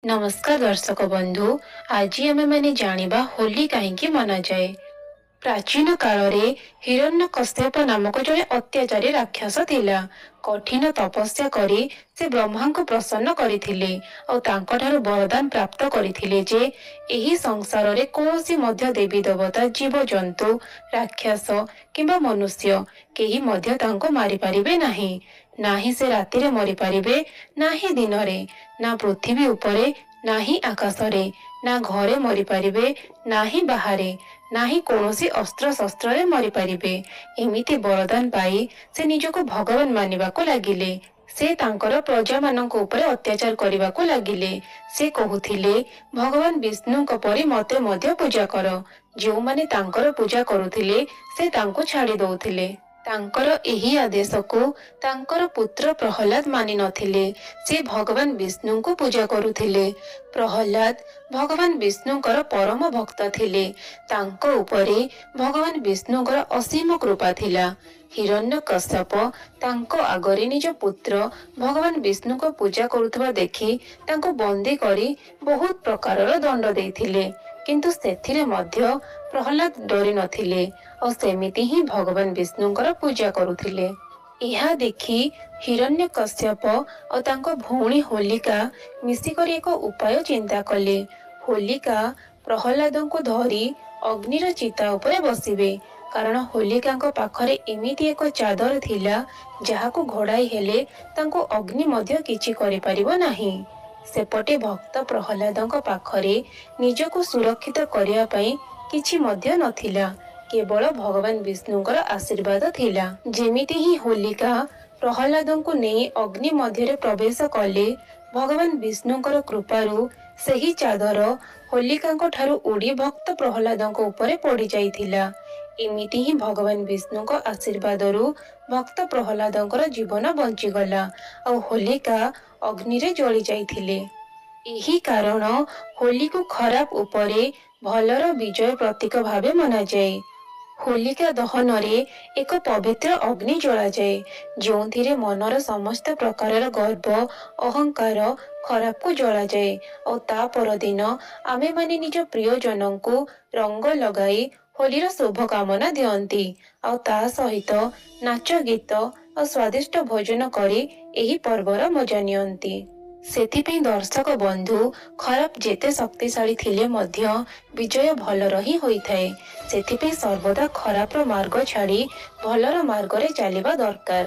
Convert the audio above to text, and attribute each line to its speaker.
Speaker 1: नमस्कार दर्शक बंधु। आज आम मैंने जानिबा होली कहीं मना जाए। प्राचीन काल रे हिरण्यकश्यप नामक जड़े अत्याचारी राक्षस थिला। कठिन तपस्या करी से ब्रह्मा को प्रसन्न करथिले और तांकठारु वरदान प्राप्त करथिले जे एही संसार रे कोनोसी मध्य देवी देवता जीव जंतु राक्षस किंबा मनुष्य केही मध्य तांको मारी पारिबे नाही। नाही से राति रे मरी पारिबे, नाही दिन रे, ना पृथ्वी उपरे, नाही आकाशरे, ना घरे मरी पारिबे, नाही बाहरे, ନାହିଁ କୌଣସି ଅସ୍ତ୍ର ଶସ୍ତ୍ରରେ ମରିପାରିବେ। ଏମିତି ବରଦାନ ପାଇ ସେ ନିଜକୁ ଭଗବାନ ମାନିବାକୁ ଲାଗିଲେ। ସେ ତାଙ୍କର ପ୍ରଜାମାନଙ୍କ ଉପରେ ଅତ୍ୟାଚାର କରିବାକୁ ଲାଗିଲେ। ସେ କହୁଥିଲେ, ଭଗବାନ ବିଷ୍ଣୁଙ୍କ ପରି ମତେ ମଧ୍ୟ ପୂଜା କର। ଯେଉଁମାନେ ତାଙ୍କର ପୂଜା କରୁଥିଲେ ସେ ତାଙ୍କୁ ଛାଡ଼ି ଦଉଥିଲେ। ତାଙ୍କର ଏହି ଆଦେଶକୁ ତାଙ୍କର ପୁତ୍ର ପ୍ରହ୍ଲାଦ ମାନି ନଥିଲେ। ସେ ଭଗବାନ ବିଷ୍ଣୁଙ୍କୁ ପୂଜା କରୁଥିଲେ। ପ୍ରହ୍ଲାଦ ଭଗବାନ ବିଷ୍ଣୁଙ୍କର ପରମ ଭକ୍ତ ଥିଲେ। ତାଙ୍କ ଉପରେ ଭଗବାନ ବିଷ୍ଣୁଙ୍କର ଅସୀମ କୃପା ଥିଲା। ହିରଣ୍ୟକଶ୍ୟପ ତାଙ୍କ ଆଗରେ ନିଜ ପୁତ୍ର ଭଗବାନ ବିଷ୍ଣୁଙ୍କ ପୂଜା କରୁଥିବା ଦେଖି ତାଙ୍କୁ ବନ୍ଦୀ କରି ବହୁତ ପ୍ରକାରର ଦଣ୍ଡ ଦେଇଥିଲେ। କିନ୍ତୁ ସେଥିରେ ମଧ୍ୟ ପ୍ରହ୍ଲାଦ ଡରି ନଥିଲେ ଓ ସେମିତି ହିଁ ଭଗବାନ ବିଷ୍ଣୁଙ୍କର ପୂଜା କରୁଥିଲେ। ଏହା ଦେଖି ହିରଣ୍ୟକଶ୍ୟପ ଓ ତାଙ୍କ ଭଉଣୀ ହୋଲିକା ମିଶିକରି ଏକ ଉପାୟ ଚିନ୍ତା କଲେ। ହୋଲିକା ପ୍ରହ୍ଲାଦଙ୍କୁ ଧରି ଅଗ୍ନିର ଚିତା ଉପରେ ବସିବେ, କାରଣ ହୋଲିକାଙ୍କ ପାଖରେ ଏମିତି ଏକ ଚାଦର ଥିଲା ଯାହାକୁ ଘୋଡ଼ାଇ ହେଲେ ତାଙ୍କୁ ଅଗ୍ନି ମଧ୍ୟ କିଛି କରିପାରିବ ନାହିଁ। ସେପଟେ ଭକ୍ତ ପ୍ରହ୍ଲାଦଙ୍କ ପାଖରେ ନିଜକୁ ସୁରକ୍ଷିତ କରିବା ପାଇଁ କିଛି ମଧ୍ୟ ନଥିଲା, କେବଳ ଭଗବାନ ବିଷ୍ଣୁଙ୍କର ଆଶୀର୍ବାଦ ଥିଲା। ଯେମିତି ହିଁ ହୋଲିକା ପ୍ରହ୍ଲାଦଙ୍କୁ ନେଇ ଅଗ୍ନି ମଧ୍ୟରେ ପ୍ରବେଶ କଲେ, ଭଗବାନ ବିଷ୍ଣୁଙ୍କର କୃପାରୁ ସେହି ଚାଦର ହୋଲିକାଙ୍କ ଠାରୁ ଉଡ଼ି ଭକ୍ତ ପ୍ରହ୍ଲାଦଙ୍କ ଉପରେ ପଡ଼ି ଯାଇଥିଲା। ଏମିତି ହିଁ ଭଗବାନ ବିଷ୍ଣୁଙ୍କ ଆଶୀର୍ବାଦରୁ ଭକ୍ତ ପ୍ରହ୍ଲାଦଙ୍କର ଜୀବନ ବଞ୍ଚିଗଲା ଆଉ ହୋଲିକା ଅଗ୍ନିରେ ଜଳି ଯାଇଥିଲେ। ଏହି କାରଣ ହୋଲିକୁ ଖରାପ ଉପରେ ଭଲର ବିଜୟ ପ୍ରତୀକ ଭାବେ ମନାଯାଏ। ହୋଲିକା ଦହନରେ ଏକ ପବିତ୍ର ଅଗ୍ନି ଜଳାଯାଏ, ଯେଉଁଥିରେ ମନର ସମସ୍ତ ପ୍ରକାରର ଗର୍ବ ଅହଙ୍କାର ଖରାପକୁ ଜଳାଯାଏ ଓ ତା ପରଦିନ ଆମେମାନେ ନିଜ ପ୍ରିୟଜନଙ୍କୁ ରଙ୍ଗ ଲଗାଇ ହୋଲିର ଶୁଭକାମନା ଦିଅନ୍ତି ଆଉ ତା ସହିତ ନାଚ ଗୀତ ଆଉ ସ୍ୱାଦିଷ୍ଟ ଭୋଜନ କରି ଏହି ପର୍ବର ମଜା ନିଅନ୍ତି। ସେଥିପାଇଁ ଦର୍ଶକ ବନ୍ଧୁ, ଖରାପ ଯେତେ ଶକ୍ତିଶାଳୀ ଥିଲେ ମଧ୍ୟ ବିଜୟ ଭଲର ହିଁ ହୋଇଥାଏ। ସେଥିପାଇଁ ସର୍ବଦା ଖରାପର ମାର୍ଗ ଛାଡ଼ି ଭଲର ମାର୍ଗରେ ଚାଲିବା ଦରକାର।